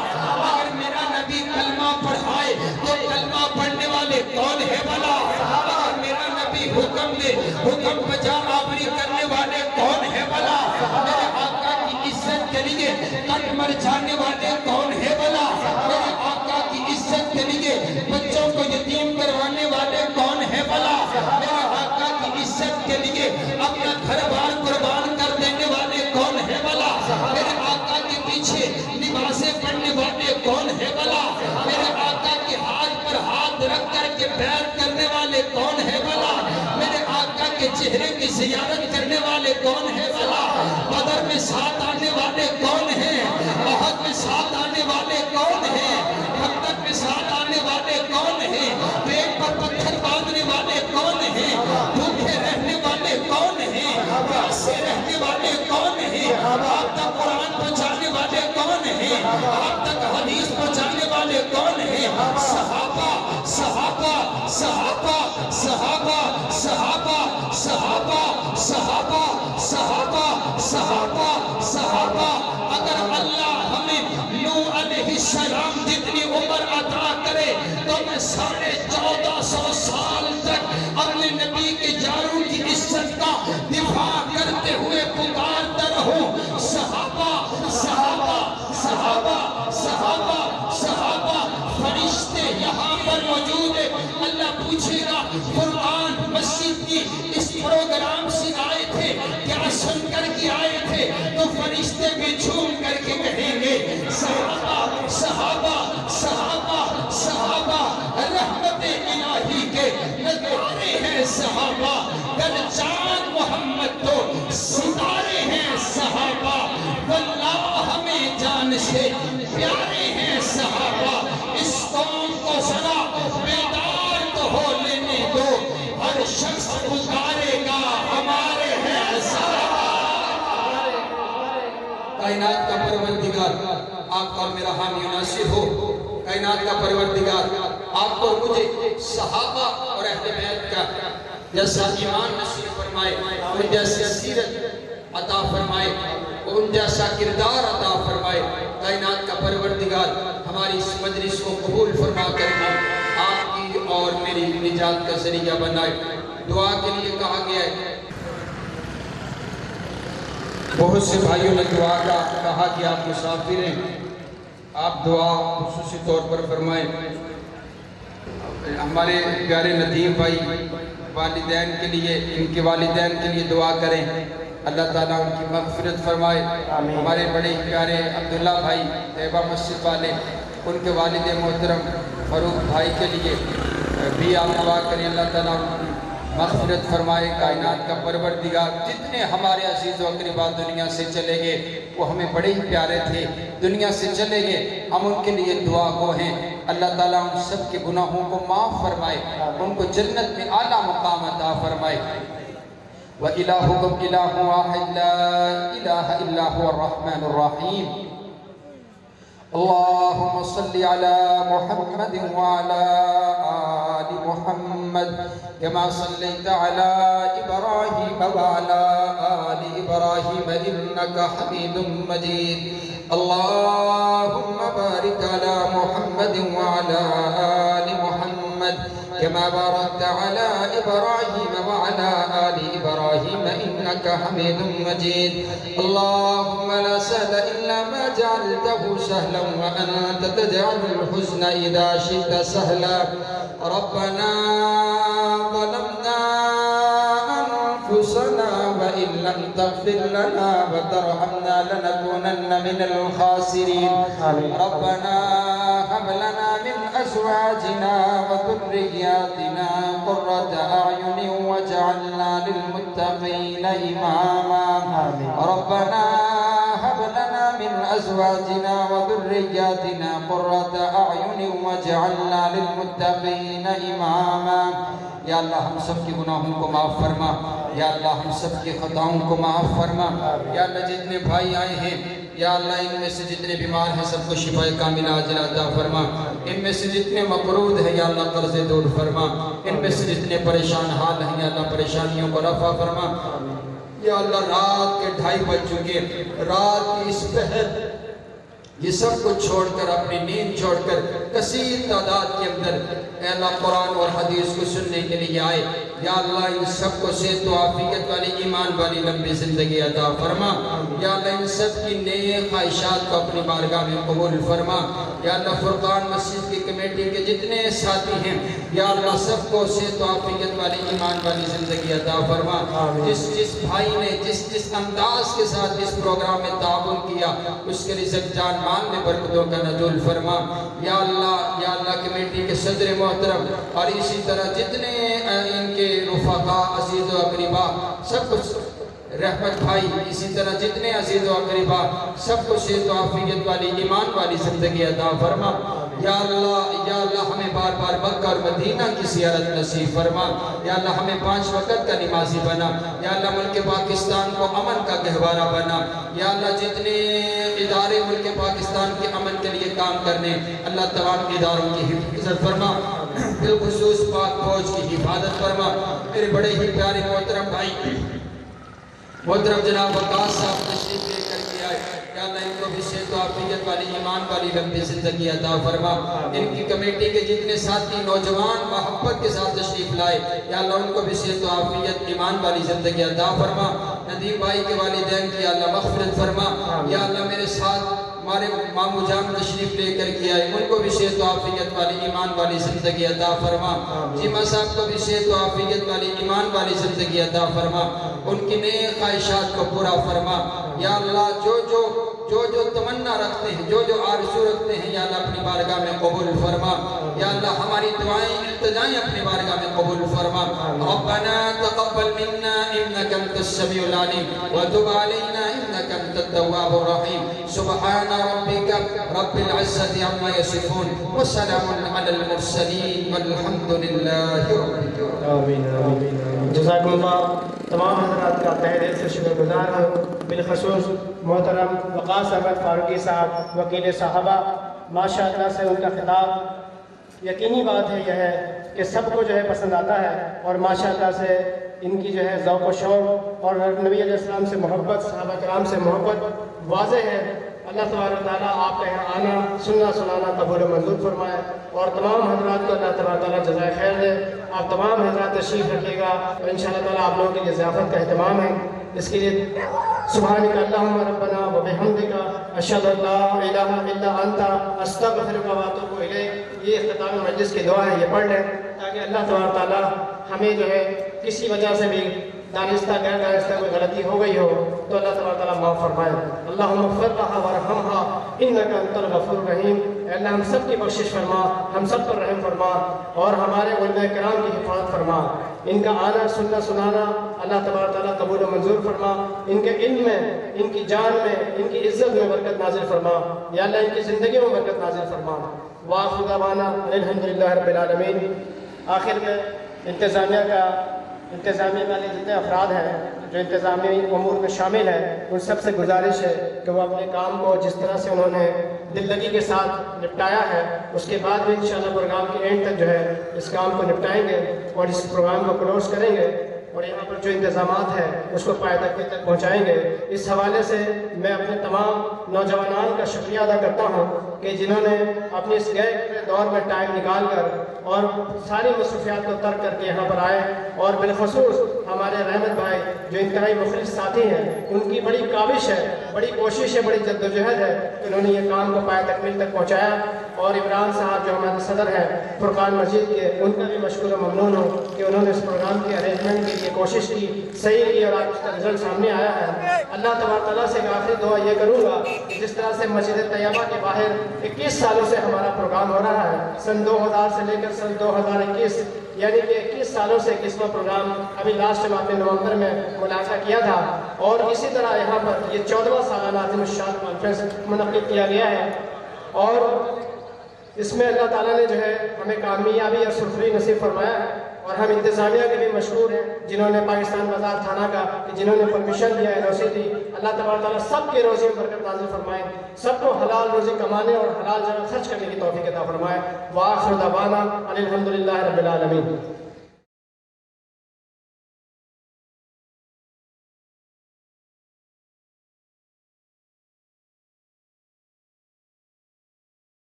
اگر میرا نبی کلمہ پڑھائے تو کلمہ پڑھنے والے کون ہے بلا؟ اگر میرا نبی حکم دے، حکم بجا آوری کرنے والے کون ہے بلا؟ میرے آقا کی عزت کے لیے کٹ مر جانے والے کون ہے بلا؟ میرے آقا کی عزت کے لیے بچوں کو یتیم کروانے والے کون ہے بلا؟ میرے آقا کی عزت کے لیے اپنا گھر بار قربان کر دینے والے کون ہے بلا؟ میرے آقا کے پیچھے نمازیں پڑھنے والے کون ہے بلا؟ میرے آقا کے ہاتھ پر ہاتھ رکھ کر کے بیعت کرنے والے کون ہے بلا؟ میرے آقا کے چہرے کی زیارت کرنے والے کون ہے بلا؟ بدر میں ساتھ آنے والے کون ہیں؟ احد میں ساتھ آنے والے کون ہیں؟ خندق میں ساتھ آنے والے کون ہیں؟ پیٹ پر پتھر باندھنے والے کون ہیں؟ بھوکے رہنے والے کون ہیں؟ پیاسے رہنے والے کون ہیں؟ آپ تک قرآن پہنچانے والے کون ہیں؟ آپ تک حدیث پہنچانے والے کون ہیں؟ صحابہ صحابہ صحابہ صحابہ صحابہ صحابہ صحابہ صحابہ صحابہ صحابہ. اگر اللہ ہمیں نوح علیہ السلام جتنی عمر عطا کرے تو میں 1450 سال تک اپنے نبی کے جاروں کی عزت کا دفاع کرتے ہوئے پکارتا رہوں. صحابہ صحابہ صحابہ صحابہ صحابہ. فرشتے یہاں پر موجود ہیں. اللہ پوچھے گا قرآن مسجد کی اس پروگرام سے آئے تھے کیا سن کر کے آئے تھے؟ تو فرشتے بھی جھوم کر کے کہیں گے صحابہ صحابہ صحابہ صحابہ. رحمت الہی کے نظارے ہیں صحابہ. کل چاند محمد تو ستارے ہیں صحابہ. واللہ ہمیں جان سے پیارے ہیں صحابہ. اس قوم کو ذرا بیدار تو ہو لینے دو، ہر شخص پکارے گا ہمارے ہیں صحابہ. کائنات کا پروردگار آپ کا میرا حامی ناصر ہو. کائنات کا پروردگار آپ کو مجھے صحابہ اور اہل بیت کا جیسا ایمان نصیب فرمائے، ان جیسی سیرت عطا فرمائے، ان جیسا کردار عطا فرمائے. کائنات کا پروردگار ہماری اس مجلس کو قبول فرما کر آپ کی اور میری نجات کا ذریعہ بنائے. دعا کے لیے کہا گیا ہے. بہت سے بھائیوں نے دعا کا کہا کہ آپ مسافر ہیں، آپ دعا خصوصی طور پر فرمائیں. ہمارے پیارے ندیم بھائی والدین کے لیے، ان کے والدین کے لیے دعا کریں. اللہ تعالیٰ ان کی مغفرت فرمائے. ہمارے بڑے پیارے عبداللہ بھائی طیبہ مسجد والے، ان کے والد محترم فاروق بھائی کے لیے بھی آپ دعا کریں. اللہ تعالیٰ ان کی مغفرت فرمائے. کائنات کا پروردگار جتنے ہمارے عزیز و اقربا دنیا سے چلے گئے وہ ہمیں بڑے ہی پیارے تھے، دنیا سے چلے گئے، ہم ان کے لیے دعا گو ہیں. اللہ تعالیٰ ان سب کے گناہوں کو معاف فرمائے، ان کو جنت میں اعلیٰ مقام عطا فرمائے. وإلهكم إله واحد لا إله إلا هو الرحمن الرحيم اللهم صل على محمد وعلى آل محمد كما صليت على إبراهيم وعلى آل إبراهيم إنك حميد مجيد اللهم بارك على محمد وعلى آل محمد كما باركت على إبراهيم وعلى آل إبراهيم إنك حميد مجيد اللهم لا سهل إلا ما جعلته سهلا وأنت تجعل الحزن إذا شئت سهلا ربنا ظلمنا أنفسنا وإن لم تغفر لنا وترحمنا لنكونن من الخاسرين ربنا هب لنا من أزواجنا وذرياتنا قرة أعين واجعلنا للمتقين إماما ربنا هب لنا من أزواجنا وذرياتنا قرة أعين واجعلنا للمتقين إماما یا اللہ ہم سب کی گناہوں کو معاف فرما یا اللہ ہم سب کی خطاؤں کو معاف فرما یا اللہ جتنے بھائی آئے ہیں یا اللہ ان میں سے جتنے بیمار ہیں سب کو شفاء کاملہ عاجل عطا فرما ان میں سے جتنے مقروض ہیں یا اللہ قرض دور فرما ان میں سے جتنے پریشان حال ہیں یا اللہ پریشانیوں کو رفع فرما یا اللہ رات کے 2:30 بج چکے رات کی اس پہر یہ سب کو چھوڑ کر اپنی نیند چھوڑ کر کثیر تعداد کے اندر اے اللہ قرآن اور حدیث کو سننے کے لیے آئے یا اللہ ان سب کو صحت و عافیت والی ایمان والی لمبی زندگی عطا فرما یا اللہ ان سب کی نیک خواہشات کو اپنی بارگاہ میں قبول فرما یا اللہ فرقان مسجد کی کمیٹی کے جتنے ساتھی ہیں یا اللہ سب کو صحت و عافیت والی ایمان والی زندگی عطا فرما جس بھائی نے جس انداز کے ساتھ اس پروگرام میں تعاون کیا اس کے رزق جان مال میں برکتوں کا نزول فرما یا اللہ کمیٹی کے صدر محترم اور اسی طرح جتنے ان کے رفقا عزیز و اقربا سب کچھ رحمت بھائی اسی طرح جتنے عزیز و اقربا سب کو صحت و عافیت والی ایمان والی زندگی عطا فرما یا اللہ ہمیں بار بار مکہ اور مدینہ کی زیارت نصیب فرما یا اللہ ہمیں 5 وقت کا نمازی بنا یا اللہ ملک پاکستان کو امن کا گہوارہ بنا یا اللہ جتنے ادارے ملک پاکستان کے امن کے لیے کام کرنے اللہ تمام اداروں کی حفاظت فرما بالخصوص پاک فوج کی حفاظت فرما میرے بڑے ہی پیارے محترم بھائی محترم جناب وقاص صاحب تشریف لے کر کے آئے یا اللہ ان کو بھی صحت و عافیت والی ایمان والی لمبی زندگی عطا فرما ان کی کمیٹی کے جتنے ساتھی نوجوان محبت کے ساتھ تشریف لائے یا اللہ ان کو بھی صحت و عافیت ایمان والی زندگی عطا فرما ندیم بھائی کے والدین کی یا اللہ مغفرت فرما یا اللہ میرے ساتھ ہمارے مامو جان تشریف لے کر کے آئے ان کو بھی صحت و عافیت والی ایمان والی زندگی عطا فرما جیمہ صاحب کو بھی صحت و عافیت والی ایمان والی زندگی عطا فرما ان کی نیک خواہشات کو پورا فرما یا اللہ جو تمنا رکھتے ہیں جو آرزو رکھتے ہیں یا اللہ اپنی بارگاہ میں قبول فرما یا اللہ ہماری دعائیں التجائیں اپنی بارگاہ میں قبول فرما ربنا تقبل منا انك انت السميع العليم وتب علينا انك انت التواب الرحيم سبحان ربك رب العزة عما يصفون وسلام على المرسلين والحمد لله رب العالمين آمین آمین جزاکم اللہ تمام حضرات کا تہ دل سے شکر گزار ہوں بالخصوص محترم وقاص احمد فاروقی صاحب وکیل صاحبہ ماشاء اللہ سے ان کا خطاب یقینی بات ہے یہ ہے کہ سب کو جو ہے پسند آتا ہے اور ماشاء اللہ سے ان کی جو ہے ذوق و شوق اور نبی علیہ السلام سے محبت صحابہ کرام سے محبت واضح ہے اللہ تبارک تعالیٰ آپ کا یہاں آنا سننا سنانا قبول و منظور فرمائے اور تمام حضرات کو اللہ تبارک تعالیٰ جزائے خیر دے آپ تمام حضرات تشریف رکھیے گا اور انشاءاللہ تعالیٰ آپ لوگوں کے لیے ضیافت کا اہتمام ہے اس کے لیے سبحانک اللہم ربنا و بحمدک اشہد ان لا الہ الا انت استغفرک و اتوب الیک یہ اختتام مجلس کی دعا ہے یہ پڑھ لیں تاکہ اللہ تبارک تعالیٰ ہمیں جو ہے کسی وجہ سے بھی دانستہ غیر دانستہ کوئی غلطی ہو گئی ہو تو اللہ تبارک تعالیٰ معاف فرمائے اللہم اغفر لها وارحمها انک انت الغفور الرحیم اے اللہ ہم سب کی بخشش فرما ہم سب پر رحم فرما اور ہمارے علماء کرام کی حفاظت فرما ان کا آنا سننا سنانا اللہ تبارک تعالیٰ قبول و منظور فرما ان کے علم میں ان کی جان میں ان کی عزت میں برکت نازل فرما یا اللہ ان کی زندگی میں برکت نازل فرما وآخر دعوانا الحمدللہ رب العالمین آخر میں انتظامیہ کا انتظامیہ والے جتنے افراد ہیں جو انتظامی امور میں شامل ہیں، ان سب سے گزارش ہے کہ وہ اپنے کام کو جس طرح سے انہوں نے دل لگی کے ساتھ نپٹایا ہے، اس کے بعد بھی انشاءاللہ پروگرام کے اینڈ تک جو ہے اس کام کو نپٹائیں گے اور اس پروگرام کو کلوز کریں گے اور یہاں پر جو انتظامات ہیں اس کو پایہ تک پہنچائیں گے۔ اس حوالے سے میں اپنے تمام نوجوانان کا شکریہ ادا کرتا ہوں کہ جنہوں نے اپنے اس گئے دور میں ٹائم نکال کر اور ساری مصروفیات کو ترک کر کے یہاں پر آئے، اور بالخصوص ہمارے رحمت بھائی جو انتہائی مخلص ساتھی ہیں، ان کی بڑی کاوش ہے، بڑی کوشش ہے، بڑی جدوجہد ہے کہ انہوں نے یہ کام کو پایہ تکمیل تک پہنچایا۔ اور عمران صاحب جو ہمارے صدر ہیں فرقان مسجد کے، ان کا بھی مشکور و ممنون ہوں کہ انہوں نے اس پروگرام کے ارینجمنٹ کے لیے کوشش کی، صحیح کی، اور آج اس کا رزلٹ سامنے آیا ہے۔ اللہ تبارک تعالیٰ سے ایک آخری دعا یہ کروں گا کہ جس طرح سے مسجد طیبہ کے باہر 21 سالوں سے ہمارا پروگرام ہو رہا ہے، سن 2000 سے لے کر سن 2021، یعنی کہ 21 سالوں سے 21واں پروگرام ابھی لاسٹ ماہ میں نومبر میں ملاحظہ کیا تھا، اور اسی طرح یہاں پر یہ 14واں سالانہ عظیم الشان کانفرنس منعقد کیا گیا ہے، اور اس میں اللہ تعالیٰ نے جو ہے ہمیں کامیابی اور سرخری نصیب فرمایا ہے۔ اور ہم انتظامیہ کے بھی مشکور ہیں جنہوں نے پاکستان بازار تھانہ کا کہ جنہوں نے پرمیشن دیا ہے، NOC دی۔ اللہ تبارک تعالیٰ سب کے روزی میں برکت نازل فرمائے، سب کو حلال روزی کمانے اور حلال جگہ خرچ کرنے کی توفیق عطا فرمائے۔ وآخر دعوانا ان الحمدللہ رب العالمین۔